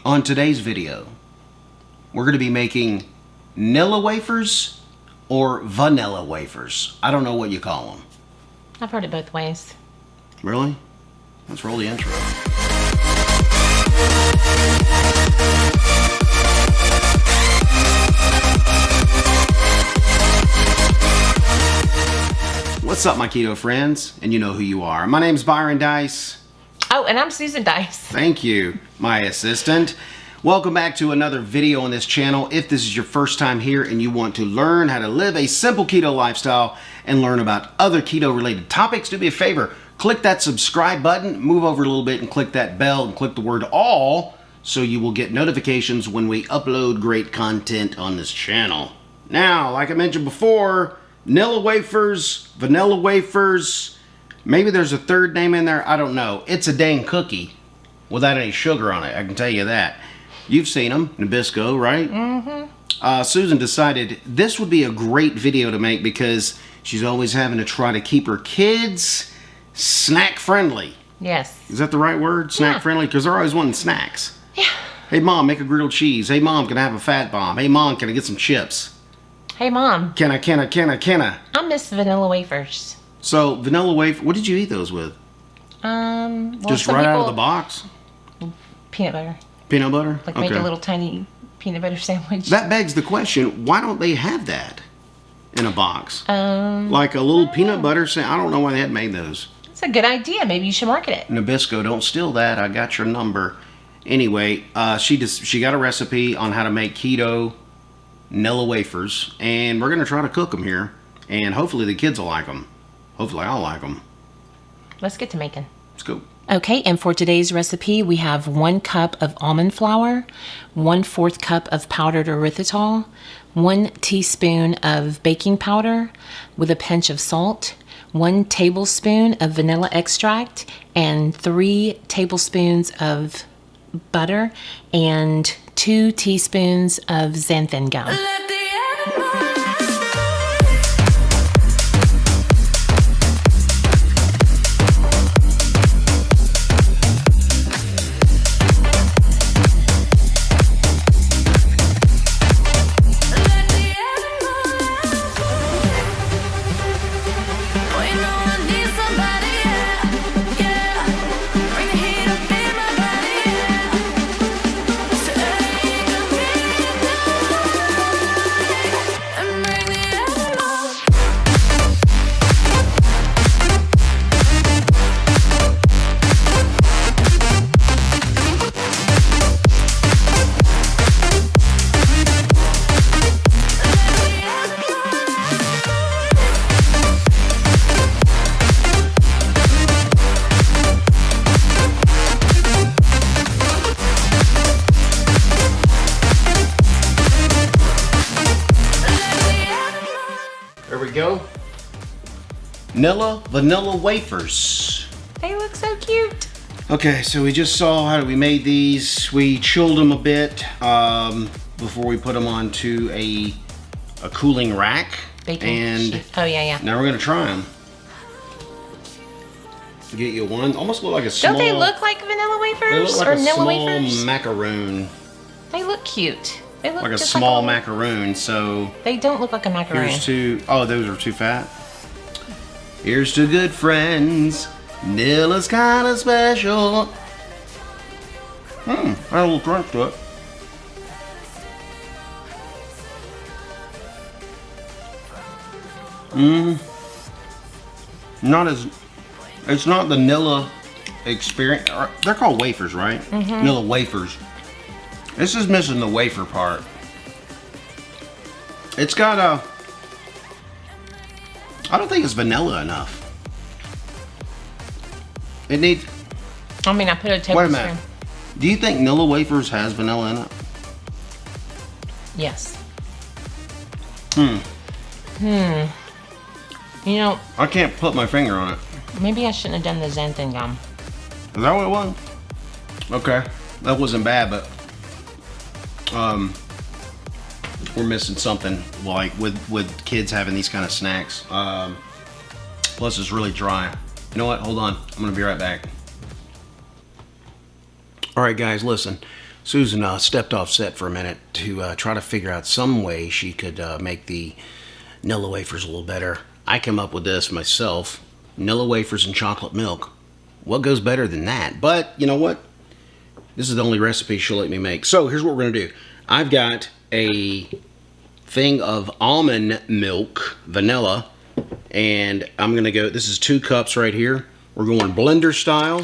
On today's video, we're going to be making Nilla Wafers or vanilla wafers. I don't know what you call them. I've heard it both ways. Really? Let's roll the intro. What's up, my keto friends? And you know who you are. My name's Byron Dice. Oh, and I'm Susan Dice. Thank you, my assistant. Welcome back to another video on this channel. If this is your first time here and you want to learn how to live a simple keto lifestyle and learn about other keto related topics, do me a favor, click that subscribe button, move over a little bit and click that bell and click the word all so you will get notifications when we upload great content on this channel. Now, like I mentioned before, Nilla Wafers, vanilla wafers, maybe there's a third name in there, I don't know. It's a dang cookie without any sugar on it, I can tell you that. You've seen them, Nabisco, right? Mm-hmm. Susan decided this would be a great video to make because she's always having to try to keep her kids snack friendly. Yes. Is that the right word? Snack friendly? Because they're always wanting snacks. Yeah. Hey mom, make a grilled cheese. Hey mom, can I have a fat bomb? Hey mom, can I get some chips? Hey Mom. Can I? I miss vanilla wafers. So, vanilla wafer, what did you eat those with? Well, Just right out of the box? Peanut butter. Peanut butter? Like make a little tiny peanut butter sandwich. That begs the question, why don't they have that in a box? Like a little peanut butter sandwich. I don't know why they hadn't made those. It's a good idea. Maybe you should market it. Nabisco, don't steal that. I got your number. Anyway, she got a recipe on how to make keto Nilla wafers, and we're going to try to cook them here, and hopefully the kids will like them. Hopefully I'll like them. Let's get to making. Let's go. Okay, and for today's recipe, we have 1 cup of almond flour, 1/4 cup of powdered erythritol, 1 teaspoon of baking powder with a pinch of salt, 1 tablespoon of vanilla extract, and 3 tablespoons of butter, and 2 teaspoons of xanthan gum. There we go. Nilla vanilla wafers. They look so cute. Okay, so we just saw how we made these. We chilled them a bit before we put them onto a cooling rack. Baking sheet. Oh yeah. Now we're gonna try them. Get you one. Almost look like a small. Don't they look like vanilla wafers? They look like or a Nilla small wafers? macaroon. They look cute. They look Like a just small like macaroon. So They don't look like a macaroon. here's to. Oh, those are too fat. Here's to good friends. Nilla's kind of special. Had a little crunch to it. Not as. It's not the Nilla experience. They're called wafers, right? Nilla wafers. This is missing the wafer part. It's got a. I don't think it's vanilla enough. It needs. I mean, I put a tablespoon. Wait a minute. Do you think Nilla Wafers has vanilla in it? Yes. You know, I can't put my finger on it. maybe I shouldn't have done the xanthan gum. Is that what it was? Okay. That wasn't bad, but we're missing something like with kids having these kind of snacks. Plus it's really dry. You know what? Hold on. I'm gonna be right back. All right, guys, listen. Susan stepped off set for a minute to try to figure out some way she could make the Nilla Wafers a little better. I came up with this myself. Nilla Wafers and chocolate milk. What goes better than that? But you know what? This is the only recipe she'll let me make. So here's what we're going to do. I've got a thing of almond milk, vanilla, and I'm going to go, this is 2 cups right here. We're going blender style,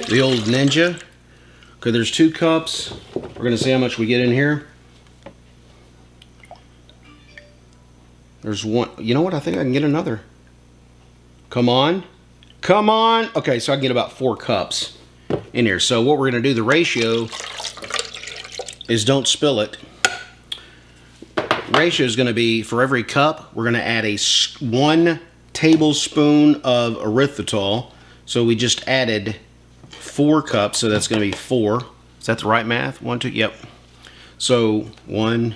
the old Ninja. Okay, there's 2 cups. We're going to see how much we get in here. There's 1. You know what? I think I can get another. Come on. Come on. Okay, so I can get about 4 cups in here. So what we're going to do, the ratio is, don't spill it. Ratio is going to be, for every cup, we're going to add 1 tablespoon of erythritol. So we just added 4 cups, so that's going to be 4. Is that the right math? 1, 2, yep. So 1.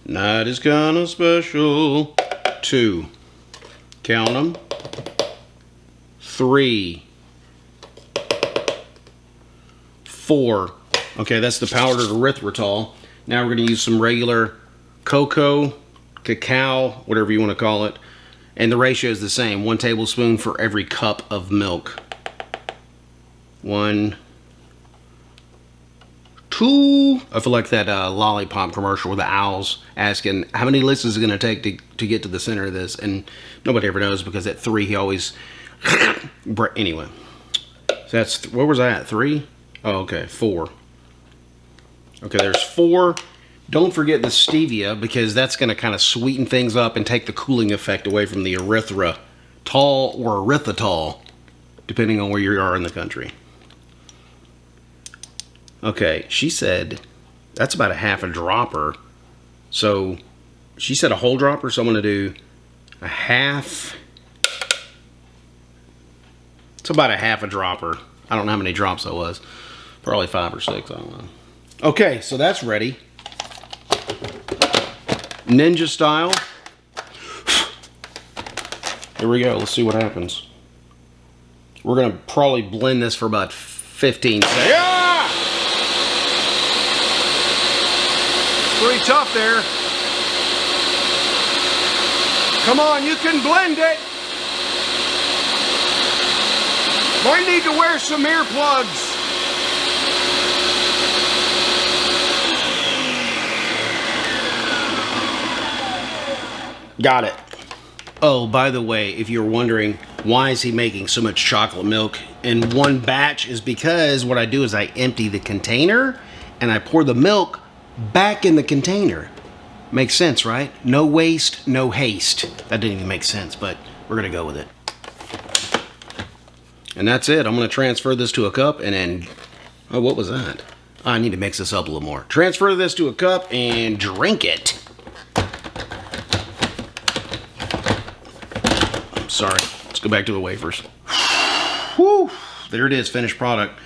Night is kind of special. 2. Count them. 3. 4. Okay, that's the powdered erythritol. Now we're going to use some regular cocoa, cacao, whatever you want to call it. And the ratio is the same. 1 tablespoon for every cup of milk. 1, 2. I feel like that lollipop commercial with the owls asking how many licks is it going to take to get to the center of this. And nobody ever knows, because at 3 he always... Anyway. So that's... Where was I at? 3? Oh, okay. 4. Okay, there's 4. Don't forget the stevia, because that's going to kind of sweeten things up and take the cooling effect away from the erythritol or erythritol, depending on where you are in the country. Okay, she said that's about a half a dropper. So she said a whole dropper, so I'm going to do a half. It's about a half a dropper. I don't know how many drops that was. Probably 5 or 6, I don't know. Okay, so that's ready. Ninja style. Here we go. Let's see what happens. We're going to probably blend this for about 15 seconds. Yeah! Pretty tough there. Come on, you can blend it. Might need to wear some earplugs. Got it. Oh, by the way, if you're wondering why is he making so much chocolate milk in one batch, is because what I do is I empty the container and I pour the milk back in the container. Makes sense, right? No waste, no haste. That didn't even make sense, but we're gonna go with it. And that's it. I'm gonna transfer this to a cup and then, oh, what was that? I need to mix this up a little more. Transfer this to a cup and drink it. Sorry, let's go back to the wafers. Whew, there it is, finished product.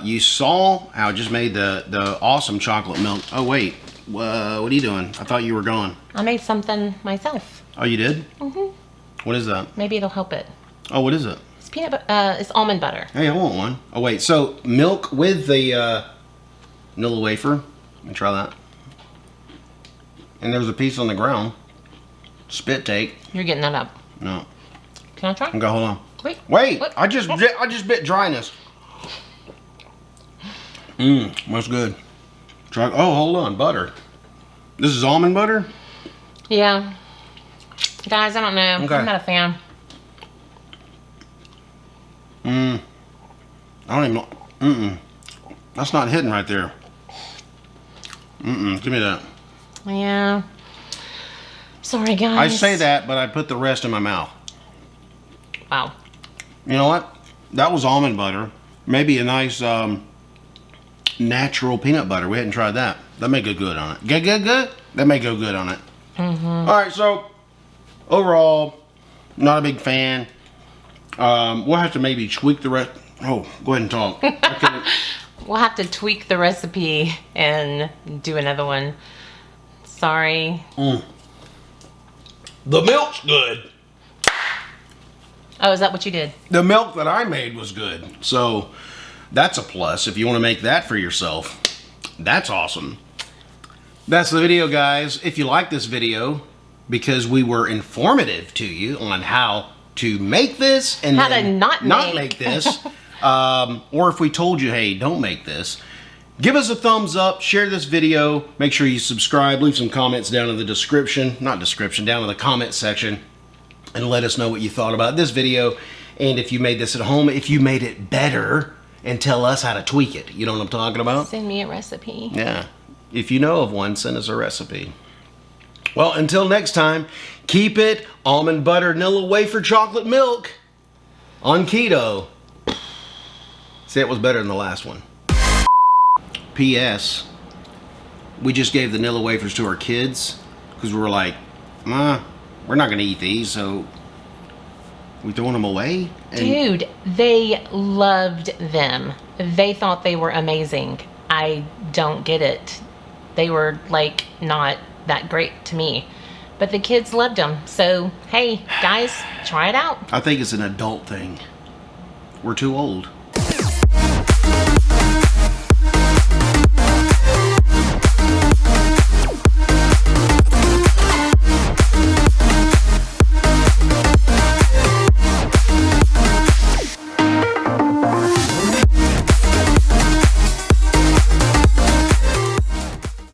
You saw how I just made the awesome chocolate milk. Oh wait, what are you doing? I thought you were gone. I made something myself. Oh, you did? Mm-hmm. What is that? Maybe it'll help it. Oh, what is it? It's it's almond butter. Hey, I want one. Oh wait, so milk with the Nilla wafer. Let me try that. And there's a piece on the ground. Spit take. You're getting that up. No. Can I try? Okay, hold on. Wait. Wait. I just bit dryness. That's good. Try. Oh, hold on. Butter. This is almond butter? Yeah. Guys, I don't know. Okay. I'm not a fan. I don't even know. That's not hidden right there. Give me that. Yeah. Sorry, guys. I say that, but I put the rest in my mouth. Wow. You know what? That was almond butter. Maybe a nice natural peanut butter. We hadn't tried that. That may go good on it. Good? That may go good on it. All right, so overall, not a big fan. We'll have to maybe tweak the rest. Oh, go ahead and talk. We'll have to tweak the recipe and do another one. Sorry. The milk's good. Oh, is that what you did? The milk that I made was good. So that's a plus if you want to make that for yourself. That's awesome. That's the video, guys. If you like this video, because we were informative to you on how to make this and how to not make this, or if we told you, hey, don't make this, give us a thumbs up, share this video, make sure you subscribe, leave some comments down in the description, not description, down in the comment section, and let us know what you thought about this video, and if you made this at home, if you made it better, and tell us how to tweak it. You know what I'm talking about? Send me a recipe. Yeah. If you know of one, send us a recipe. Well, until next time, keep it almond butter Nilla wafer chocolate milk on keto. See, it was better than the last one. P.S. We just gave the Nilla wafers to our kids because we were like, we're not going to eat these, so we throwing them away? And dude, they loved them. They thought they were amazing. I don't get it. They were like not that great to me, but the kids loved them. So hey guys, try it out. I think it's an adult thing. We're too old.